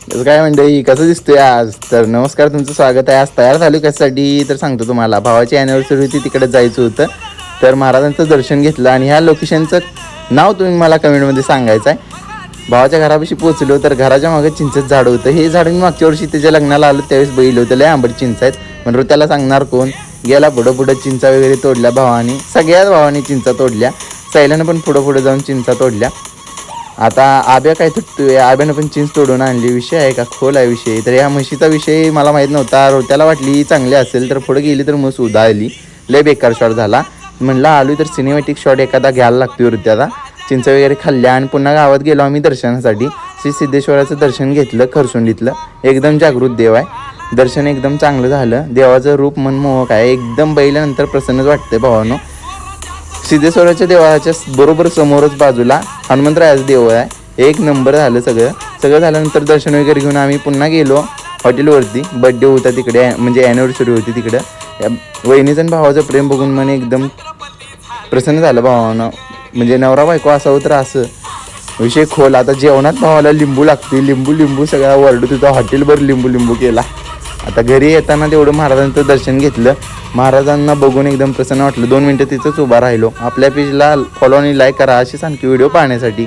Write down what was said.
कसं काय मंडळी, कसं दिसतोय आज? तर नमस्कार, तुमचं स्वागत आहे. आज तयार झालो कशासाठी तर सांगतो तुम्हाला. भावाची ॲनिव्हर्सरी होती, तिकडे जायचं होतं. तर महाराजांचं दर्शन घेतलं आणि ह्या लोकेशनचं नाव तुम्ही मला कमेंटमध्ये सांगायचं आहे. भावाच्या घरापाशी पोहोचलो तर घराच्या मागे चिंचेचं झाड होतं. हे झाड मी मागच्या वर्षी त्याच्या लग्नाला आलो त्यावेळेस बघितलं होतं. लय आंबट चिंच आहेत म्हणून त्याला सांगणार कोण. गेला पुढं चिंचा वगैरे तोडल्या भावानी, सगळ्याच भावानी चिंचा तोडल्या. सायल्यानं पण पुढं जाऊन चिंचा तोडल्या. आता आब्या काय तुटतोय, आब्यानं पण चिंच तोडून आणली. विषय आहे का खोल आहे विषय. तर या म्हशीचा विषय मला माहीत नव्हता. त्याला वाटली चांगली असेल तर पुढे गेली तर म्हस उधाळली. लय बेकार शॉट झाला. म्हणलं आलो तर सिनेमॅटिक शॉट एखादा घ्यायला लागतो त्याचा. चिंच वगैरे खाल्ल्या आणि पुन्हा गावात गेलो आम्ही दर्शनासाठी. श्री सिद्धेश्वराचं दर्शन घेतलं खरसुंडीतलं. एकदम जागृत देव आहे. दर्शन एकदम चांगलं झालं. देवाचं रूप मनमोहक आहे. एकदम बैल्यानंतर प्रसन्नच वाटतंय भावानो. सिद्धेश्वराच्या देवाच्या बरोबर समोरच बाजूला हनुमंतरायाचं देव आहे. एक नंबर झालं सगळं झाल्यानंतर दर्शन वगैरे घेऊन आम्ही पुन्हा गेलो हॉटेलवरती. बड्डे होता तिकडे, म्हणजे ॲनिव्हर्सरी होती तिकडं. वहिनीचं आणि भावाचं प्रेम बघून મને एकदम प्रसन्न झालं भावानं. म्हणजे नवरा बायको असावं तर असं. विषय खोल. आता जेवणात भावाला लिंबू लागते. लिंबू सगळा वरडत होता. हॉटेलभर लिंबू केला. आता घरी येताना तेवढं महाराजांचं दर्शन घेतलं. महाराजांना बघून एकदम प्रसन्न वाटलं. 2 मिनटं तिथंच उभा राहिलो. आपल्या पेजला फॉलो आणि लाईक करा अशी आणखी व्हिडिओ पाहण्यासाठी.